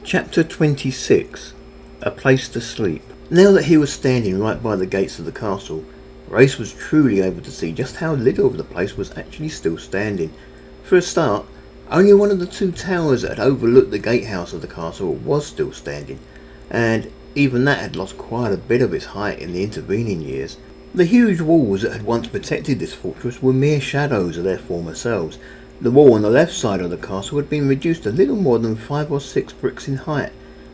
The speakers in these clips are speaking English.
Chapter 26. A Place to Sleep. Now that he was standing right by the gates of the castle, Reyes was truly able to see just how little of the place was actually still standing. For a start, only one of the two towers that had overlooked the gatehouse of the castle was still standing, and even that had lost quite a bit of its height in the intervening years. The huge walls that had once protected this fortress were mere shadows of their former selves. The wall on the left side of the castle had been reduced a little more than 5 or 6 bricks in height.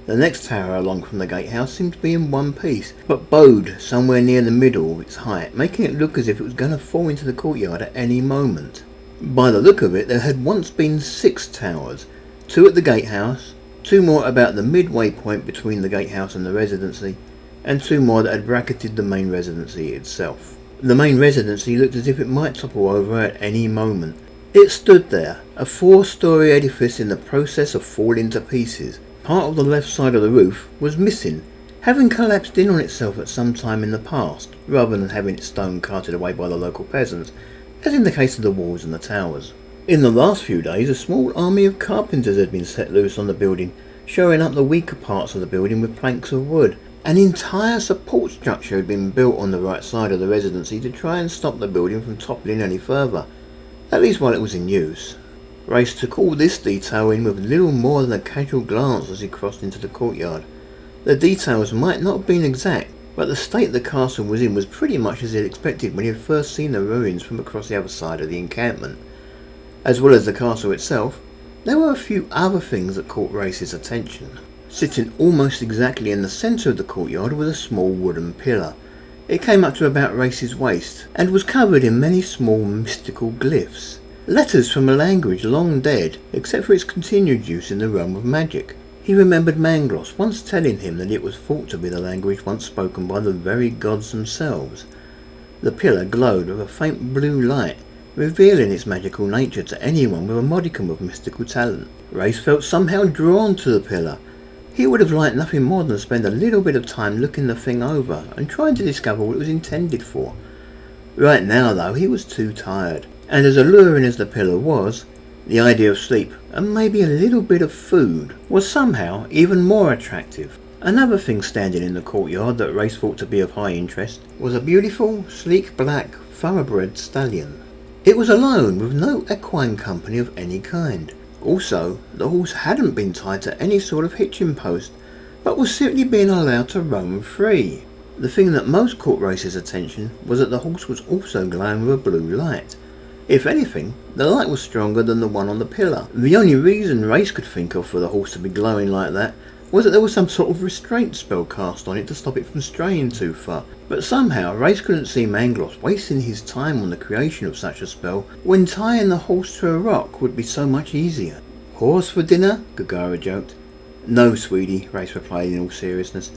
The next tower along from the gatehouse seemed to be in one piece, but bowed somewhere near the middle of its height, making it look as if it was going to fall into the courtyard at any moment. By the look of it, there had once been 6 towers, 2 at the gatehouse, 2 more about the midway point between the gatehouse and the residency, and 2 more that had bracketed the main residency itself. The main residency looked as if it might topple over at any moment. It stood there, a 4-storey edifice in the process of falling to pieces. Part of the left side of the roof was missing, having collapsed in on itself at some time in the past, rather than having its stone carted away by the local peasants, as in the case of the walls and the towers. In the last few days, a small army of carpenters had been set loose on the building, shoring up the weaker parts of the building with planks of wood. An entire support structure had been built on the right side of the residency to try and stop the building from toppling any further, at least while it was in use. Reyes took all this detail in with little more than a casual glance as he crossed into the courtyard. The details might not have been exact, but the state the castle was in was pretty much as he had expected when he had first seen the ruins from across the other side of the encampment. As well as the castle itself, there were a few other things that caught Reyes' attention. Sitting almost exactly in the centre of the courtyard was a small wooden pillar. It came up to about Reyes' waist, and was covered in many small mystical glyphs. Letters from a language long dead, except for its continued use in the realm of magic. He remembered Mangloss once telling him that it was thought to be the language once spoken by the very gods themselves. The pillar glowed with a faint blue light, revealing its magical nature to anyone with a modicum of mystical talent. Reyes felt somehow drawn to the pillar. He would have liked nothing more than to spend a little bit of time looking the thing over and trying to discover what it was intended for. Right now, though, he was too tired, and as alluring as the pillar was, the idea of sleep and maybe a little bit of food was somehow even more attractive. Another thing standing in the courtyard that Reyes thought to be of high interest was a beautiful, sleek black, thoroughbred stallion. It was alone, with no equine company of any kind. Also, the horse hadn't been tied to any sort of hitching post, but was simply being allowed to roam free. The thing that most caught Reyes' attention was that the horse was also glowing with a blue light. If anything, the light was stronger than the one on the pillar. The only reason Reyes could think of for the horse to be glowing like that was that there was some sort of restraint spell cast on it to stop it from straying too far. But somehow Reyes couldn't see Mangloss wasting his time on the creation of such a spell when tying the horse to a rock would be so much easier. "Horse for dinner?" Gaggara joked. "No, sweetie," Reyes replied in all seriousness.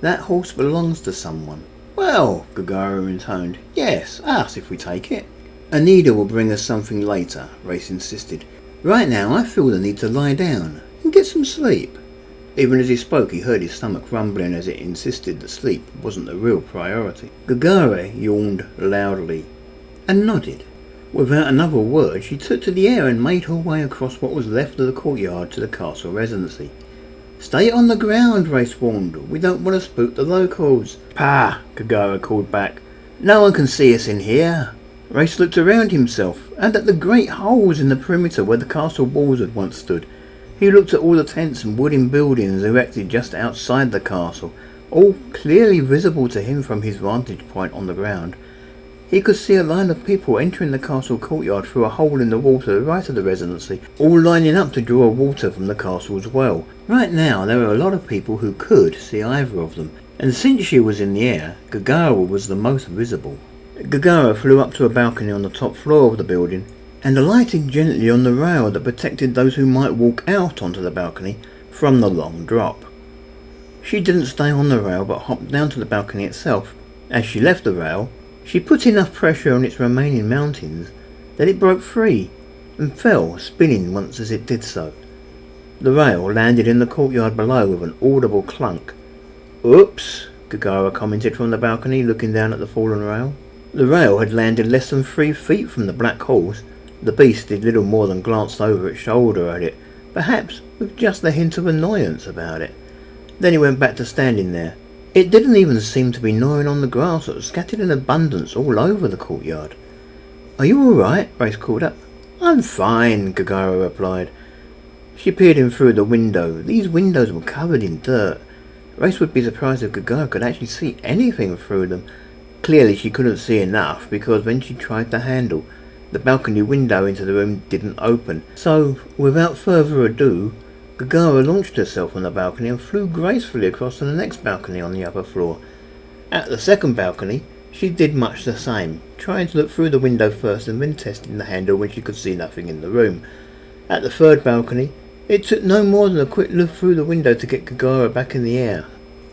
"That horse belongs to someone." "Well," Gaggara intoned, "yes, us if we take it." "Anita will bring us something later," Reyes insisted. "Right now I feel the need to lie down and get some sleep." Even as he spoke, he heard his stomach rumbling as it insisted that sleep wasn't the real priority. Gaggara yawned loudly and nodded. Without another word, she took to the air and made her way across what was left of the courtyard to the castle residency. "Stay on the ground," Reyes warned. "We don't want to spook the locals." "Pah!" Gaggara called back. "No one can see us in here." Reyes looked around himself and at the great holes in the perimeter where the castle walls had once stood. He looked at all the tents and wooden buildings erected just outside the castle, all clearly visible to him from his vantage point on the ground. He could see a line of people entering the castle courtyard through a hole in the wall to the right of the residency, all lining up to draw water from the castle's well. Right now there were a lot of people who could see either of them, and since she was in the air, Gaggara was the most visible. Gaggara flew up to a balcony on the top floor of the building and alighted gently on the rail that protected those who might walk out onto the balcony from the long drop. She didn't stay on the rail but hopped down to the balcony itself. As she left the rail, she put enough pressure on its remaining mountings that it broke free and fell, spinning once as it did so. The rail landed in the courtyard below with an audible clunk. "Oops," Gaggara commented from the balcony, looking down at the fallen rail. The rail had landed less than 3 feet from the black horse. The beast did little more than glance over its shoulder at it, perhaps with just a hint of annoyance about it. Then he went back to standing there. It didn't even seem to be gnawing on the grass that was scattered in abundance all over the courtyard. "Are you all right?" Race called up. "I'm fine," Gaggara replied. She peered in through the window. These windows were covered in dirt. Race would be surprised if Gaggara could actually see anything through them. Clearly she couldn't see enough, because when she tried the handle, the balcony window into the room didn't open. So, without further ado, Gaggara launched herself on the balcony and flew gracefully across to the next balcony on the upper floor. At the second balcony, she did much the same, trying to look through the window first and then testing the handle when she could see nothing in the room. At the third balcony, it took no more than a quick look through the window to get Gaggara back in the air.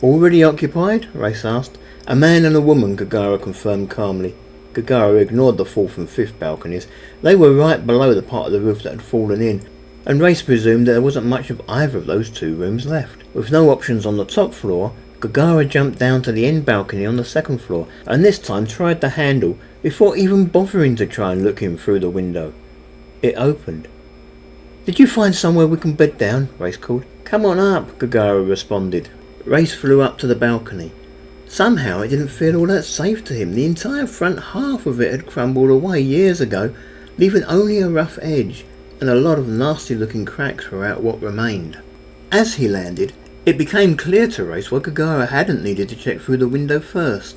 "Already occupied?" Race asked. "A man and a woman," Gaggara confirmed calmly. Gaggara ignored the fourth and fifth balconies. They were right below the part of the roof that had fallen in, and Race presumed that there wasn't much of either of those two rooms left. With no options on the top floor, Gaggara jumped down to the end balcony on the second floor, and this time tried the handle before even bothering to try and look in through the window. It opened. "Did you find somewhere we can bed down?" Race called. "Come on up," Gaggara responded. Race flew up to the balcony. Somehow it didn't feel all that safe to him. The entire front half of it had crumbled away years ago, leaving only a rough edge and a lot of nasty looking cracks throughout what remained. As he landed, it became clear to Race why Gaggara hadn't needed to check through the window first.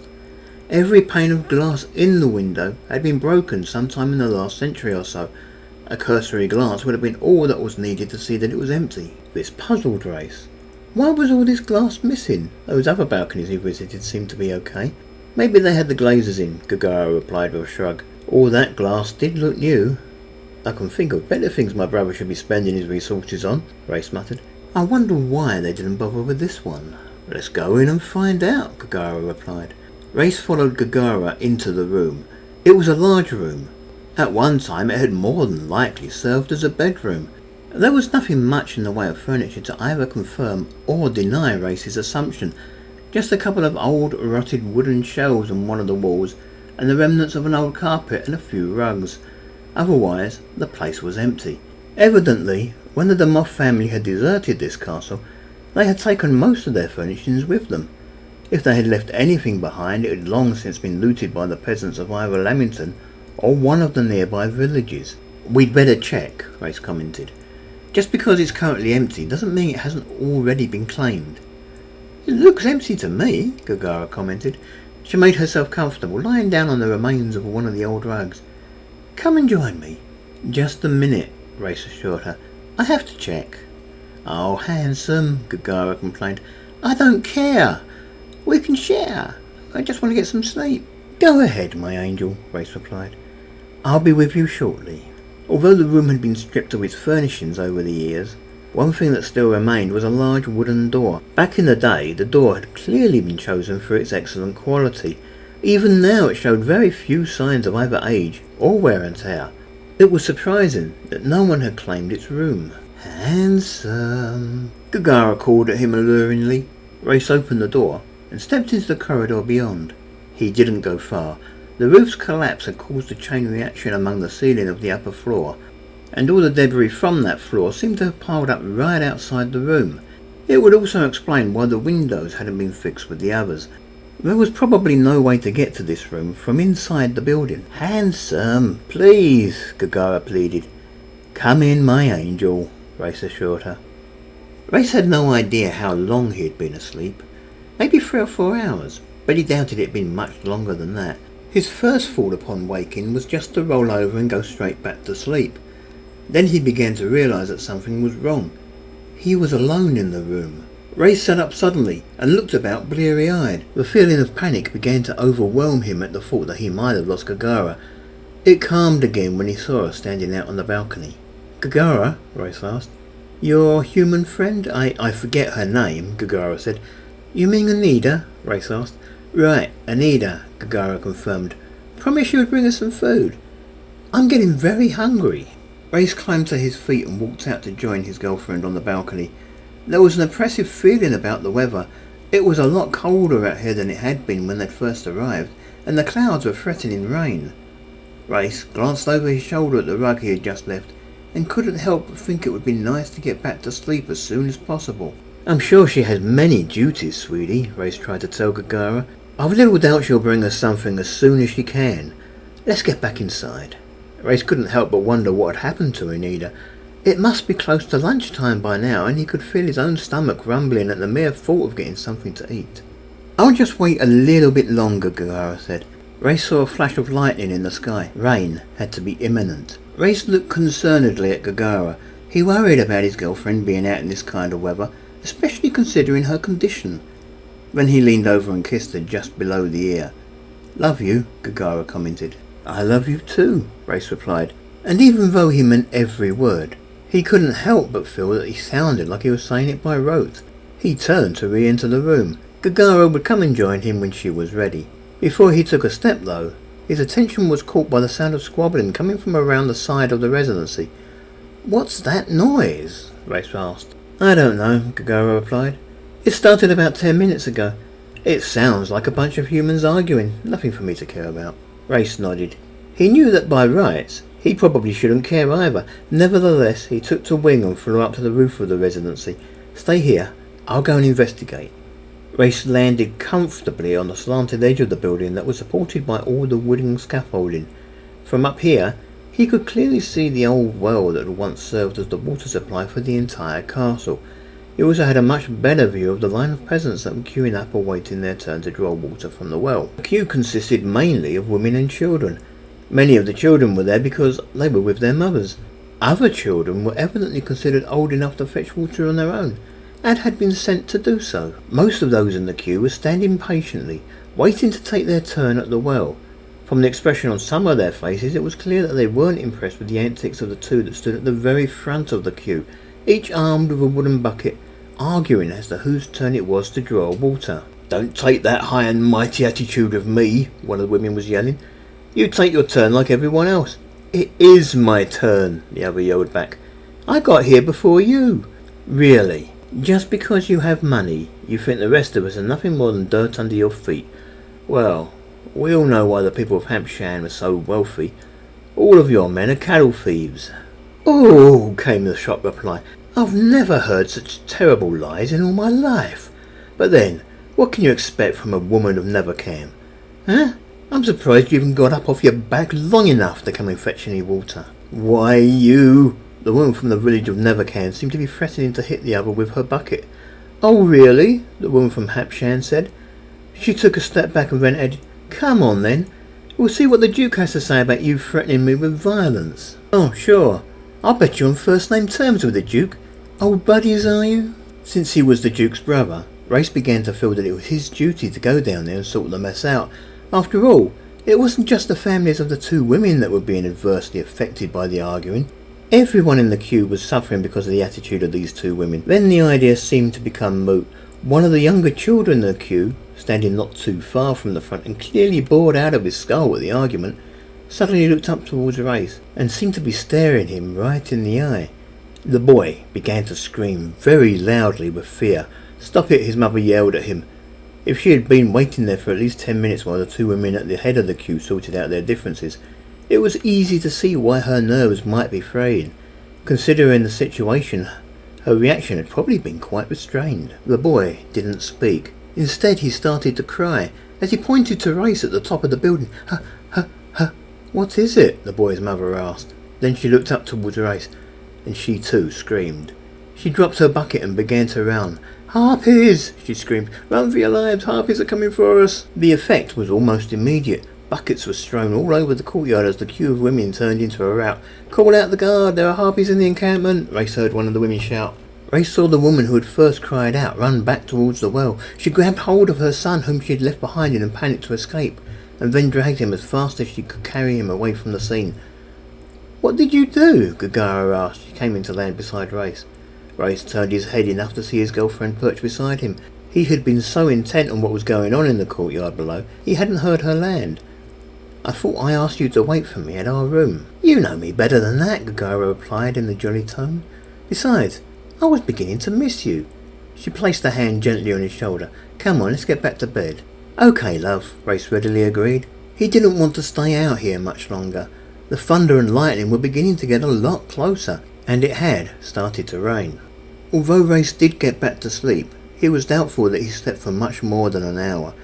Every pane of glass in the window had been broken sometime in the last century or so. A cursory glance would have been all that was needed to see that it was empty. This puzzled Race. Why was all this glass missing? Those other balconies he visited seemed to be okay. "Maybe they had the glazes in," Gaggara replied with a shrug. "All that glass did look new." "I can think of better things my brother should be spending his resources on," Race muttered. "I wonder why they didn't bother with this one." "Let's go in and find out," Gaggara replied. Race followed Gaggara into the room. It was a large room. At one time it had more than likely served as a bedroom. There was nothing much in the way of furniture to either confirm or deny Race's assumption. Just a couple of old rotted wooden shelves on one of the walls, and the remnants of an old carpet and a few rugs. Otherwise, the place was empty. Evidently, when the Moth family had deserted this castle, they had taken most of their furnishings with them. If they had left anything behind, it had long since been looted by the peasants of either Lamington or one of the nearby villages. "We'd better check," Race commented. "Just because it's currently empty doesn't mean it hasn't already been claimed." "It looks empty to me," Gaggara commented. She made herself comfortable, lying down on the remains of one of the old rugs. "Come and join me." "Just a minute," Race assured her. "I have to check." "Oh, handsome," Gaggara complained. "I don't care. We can share. I just want to get some sleep." "Go ahead, my angel," Race replied. "I'll be with you shortly." Although the room had been stripped of its furnishings over the years, one thing that still remained was a large wooden door. Back in the day, the door had clearly been chosen for its excellent quality. Even now it showed very few signs of either age or wear and tear. It was surprising that no one had claimed its room. "Handsome," Gaggara called at him alluringly. Race opened the door and stepped into the corridor beyond. He didn't go far. The roof's collapse had caused a chain reaction among the ceiling of the upper floor, and all the debris from that floor seemed to have piled up right outside the room. It would also explain why the windows hadn't been fixed with the others. There was probably no way to get to this room from inside the building. "Handsome, please," Gaggara pleaded. "Come in, my angel," Race assured her. Race had no idea how long he had been asleep. Maybe 3 or 4 hours, but he doubted it had been much longer than that. His first thought upon waking was just to roll over and go straight back to sleep. Then he began to realise that something was wrong. He was alone in the room. Race sat up suddenly and looked about bleary-eyed. The feeling of panic began to overwhelm him at the thought that he might have lost Gaggara. It calmed again when he saw her standing out on the balcony. "Gaggara?" Race asked. "Your human friend? I forget her name," Gaggara said. "You mean Anida?" Race asked. "Right, Anida," Gaggara confirmed. "Promise you would bring us some food. I'm getting very hungry." Race climbed to his feet and walked out to join his girlfriend on the balcony. There was an oppressive feeling about the weather. It was a lot colder out here than it had been when they'd first arrived, and the clouds were threatening rain. Race glanced over his shoulder at the rug he had just left. and couldn't help but think it would be nice to get back to sleep as soon as possible. I'm sure she has many duties, sweetie, Reyes tried to tell Gaggara. I've little doubt she'll bring us something as soon as she can. Let's get back inside. Reyes couldn't help but wonder what had happened to Enida. It must be close to lunchtime by now, and he could feel his own stomach rumbling at the mere thought of getting something to eat. I'll just wait a little bit longer, Gaggara said. Reyes saw a flash of lightning in the sky. Rain had to be imminent. Reyes looked concernedly at Gaggara. He worried about his girlfriend being out in this kind of weather, especially considering her condition. Then he leaned over and kissed her just below the ear. Love you, Gaggara commented. I love you too, Reyes replied, and even though he meant every word, he couldn't help but feel that he sounded like he was saying it by rote. He turned to re-enter the room. Gaggara would come and join him when she was ready. Before he took a step though, his attention was caught by the sound of squabbling coming from around the side of the residency. What's that noise? Reyes asked. I don't know, Gaggara replied. It started about 10 minutes ago. It sounds like a bunch of humans arguing, nothing for me to care about. Reyes nodded. He knew that by rights, he probably shouldn't care either. Nevertheless, he took to wing and flew up to the roof of the residency. Stay here, I'll go and investigate. Reyes landed comfortably on the slanted edge of the building that was supported by all the wooden scaffolding. From up here, he could clearly see the old well that had once served as the water supply for the entire castle. He also had a much better view of the line of peasants that were queuing up awaiting their turn to draw water from the well. The queue consisted mainly of women and children. Many of the children were there because they were with their mothers. Other children were evidently considered old enough to fetch water on their own, and had been sent to do so. Most of those in the queue were standing patiently, waiting to take their turn at the well. From the expression on some of their faces, it was clear that they weren't impressed with the antics of the two that stood at the very front of the queue, each armed with a wooden bucket, arguing as to whose turn it was to draw water. Don't take that high and mighty attitude of me, one of the women was yelling. You take your turn like everyone else. It is my turn, the other yelled back. I got here before you. Really? Just because you have money, you think the rest of us are nothing more than dirt under your feet? Well, we all know why the people of Hampshire are so wealthy. All of your men are cattle thieves. Oh, came the shocked reply. I've never heard such terrible lies in all my life. But then, what can you expect from a woman of Nevercam? Huh? I'm surprised you even got up off your back long enough to come and fetch any water. Why, you... The woman from the village of Nevercan seemed to be threatening to hit the other with her bucket. Oh, really? The woman from Hampshire said. She took a step back and then added, Come on then. We'll see what the Duke has to say about you threatening me with violence. Oh, sure. I'll bet you're on first-name terms with the Duke. Old buddies, are you? Since he was the Duke's brother, Reyes began to feel that it was his duty to go down there and sort the mess out. After all, it wasn't just the families of the two women that were being adversely affected by the arguing. Everyone in the queue was suffering because of the attitude of these two women. Then the idea seemed to become moot. One of the younger children in the queue, standing not too far from the front and clearly bored out of his skull at the argument, suddenly looked up towards Reyes and seemed to be staring him right in the eye. The boy began to scream very loudly with fear. Stop it, his mother yelled at him. If she had been waiting there for at least 10 minutes while the two women at the head of the queue sorted out their differences, it was easy to see why her nerves might be fraying. Considering the situation, her reaction had probably been quite restrained. The boy didn't speak. Instead, he started to cry as he pointed to Reyes at the top of the building. What is it? The boy's mother asked. Then she looked up towards Reyes, and she too screamed. She dropped her bucket and began to run. Harpies! She screamed. Run for your lives! Harpies are coming for us! The effect was almost immediate. Buckets were strewn all over the courtyard as the queue of women turned into a rout. Call out the guard! There are harpies in the encampment! Reyes heard one of the women shout. Reyes saw the woman who had first cried out run back towards the well. She grabbed hold of her son, whom she had left behind in a panic to escape, and then dragged him as fast as she could carry him away from the scene. What did you do? Gaggara asked. She came in to land beside Reyes. Reyes turned his head enough to see his girlfriend perched beside him. He had been so intent on what was going on in the courtyard below, he hadn't heard her land. I thought I asked you to wait for me at our room. You know me better than that, Gaggara replied in a jolly tone. Besides, I was beginning to miss you. She placed a hand gently on his shoulder. Come on, let's get back to bed. Okay, love, Reyes readily agreed. He didn't want to stay out here much longer. The thunder and lightning were beginning to get a lot closer, and it had started to rain. Although Reyes did get back to sleep, he was doubtful that he slept for much more than an hour.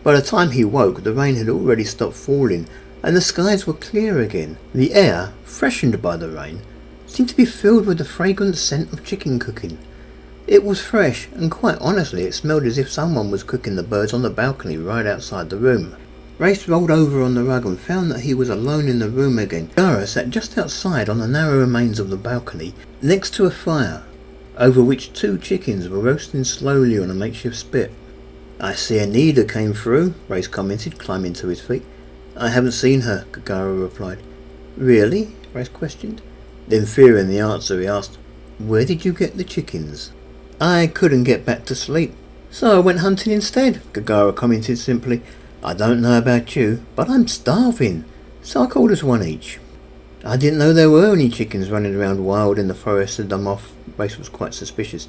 By the time he woke, the rain had already stopped falling, and the skies were clear again. The air, freshened by the rain, seemed to be filled with the fragrant scent of chicken cooking. It was fresh, and quite honestly it smelled as if someone was cooking the birds on the balcony right outside the room. Reyes rolled over on the rug and found that he was alone in the room again. Gaggara sat just outside on the narrow remains of the balcony, next to a fire, over which 2 chickens were roasting slowly on a makeshift spit. "I see Anita came through," Reyes commented, climbing to his feet. "I haven't seen her," Gaggara replied. "Really?" Reyes questioned. Then, fearing the answer, he asked, "Where did you get the chickens?" "I couldn't get back to sleep, so I went hunting instead," Gaggara commented simply. "I don't know about you, but I'm starving, so I called us 1 each." "I didn't know there were any chickens running around wild in the forest," said Dumoff. Reyes was quite suspicious.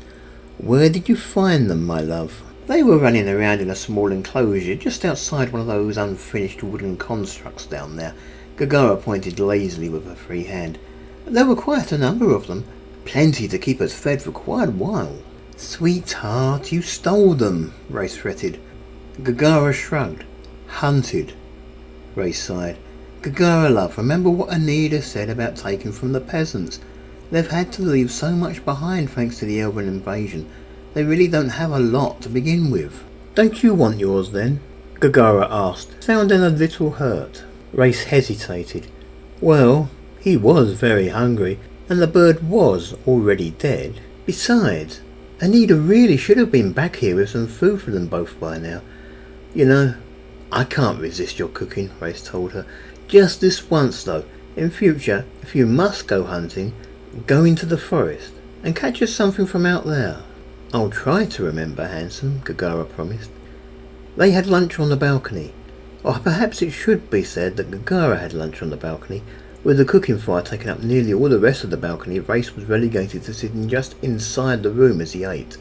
"Where did you find them, my love?" "They were running around in a small enclosure just outside one of those unfinished wooden constructs down there." Gaggara pointed lazily with her free hand. "There were quite a number of them, plenty to keep us fed for quite a while." "Sweetheart, you stole them," Reyes fretted. Gaggara shrugged. "Hunted." Reyes sighed. "Gaggara, love, remember what Anita said about taking from the peasants. They've had to leave so much behind thanks to the Elven invasion. They really don't have a lot to begin with." "Don't you want yours then?" Gaggara asked, sounding a little hurt. Reyes hesitated. Well, he was very hungry, and the bird was already dead. Besides, Anita really should have been back here with some food for them both by now. "You know, I can't resist your cooking," Reyes told her. "Just this once, though. In future, if you must go hunting, go into the forest and catch us something from out there." "I'll try to remember, handsome," Gaggara promised. They had lunch on the balcony. Or perhaps it should be said that Gaggara had lunch on the balcony. With the cooking fire taking up nearly all the rest of the balcony, Reyes was relegated to sitting just inside the room as he ate.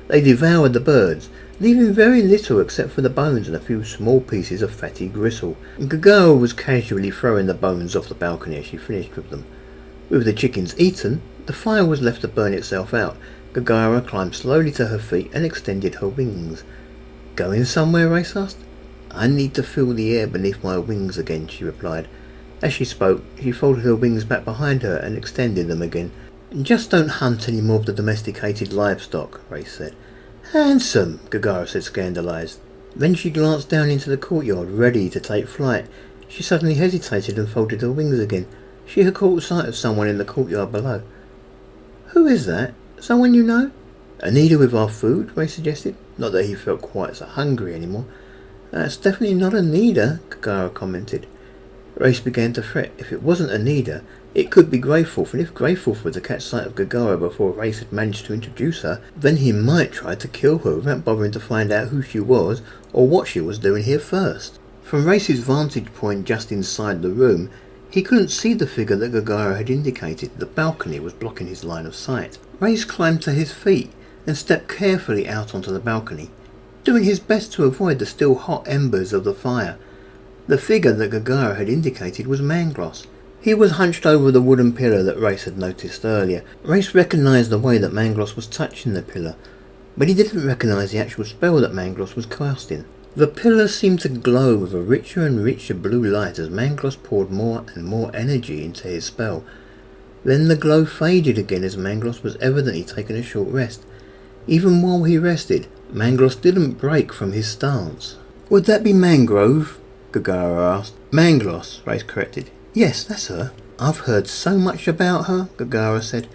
They devoured the birds, leaving very little except for the bones and a few small pieces of fatty gristle. Gaggara was casually throwing the bones off the balcony as she finished with them. With the chickens eaten, the fire was left to burn itself out. Gaggara climbed slowly to her feet and extended her wings. "Going somewhere?" Reyes asked. "I need to feel the air beneath my wings again," she replied. As she spoke, she folded her wings back behind her and extended them again. "Just don't hunt any more of the domesticated livestock," Reyes said. "Handsome," Gaggara said, scandalized. Then she glanced down into the courtyard, ready to take flight. She suddenly hesitated and folded her wings again. She had caught sight of someone in the courtyard below. "Who is that? Someone you know?" "Anita with our food," Reyes suggested. Not that he felt quite so hungry anymore. "That's definitely not Anita," Gaggara commented. Reyes began to fret. If it wasn't Anita, it could be Greyforth, and if Greyforth were to catch sight of Gaggara before Reyes had managed to introduce her, then he might try to kill her without bothering to find out who she was or what she was doing here first. From Reyes' vantage point just inside the room, he couldn't see the figure that Gaggara had indicated. The balcony was blocking his line of sight. Reyes climbed to his feet and stepped carefully out onto the balcony, doing his best to avoid the still hot embers of the fire. The figure that Gaggara had indicated was Mangloss. He was hunched over the wooden pillar that Reyes had noticed earlier. Reyes recognised the way that Mangloss was touching the pillar, but he didn't recognise the actual spell that Mangloss was casting. The pillar seemed to glow with a richer and richer blue light as Mangloss poured more and more energy into his spell. Then the glow faded again as Mangloss was evidently taking a short rest. Even while he rested, Mangloss didn't break from his stance. "Would that be Mangrove?" Gaggara asked. "Mangloss," Reyes corrected. "Yes, that's her." "I've heard so much about her," Gaggara said.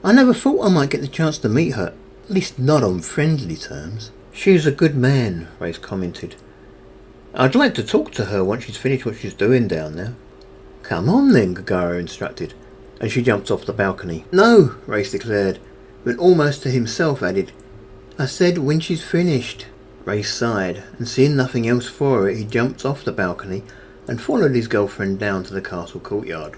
"I never thought I might get the chance to meet her, at least not on friendly terms." "She's a good man," Reyes commented. "I'd like to talk to her once she's finished what she's doing down there." "Come on then," Gaggara instructed, and she jumped off the balcony. "No," Reyes declared, then almost to himself added, "I said when she's finished." Reyes sighed, and seeing nothing else for it, he jumped off the balcony and followed his girlfriend down to the castle courtyard.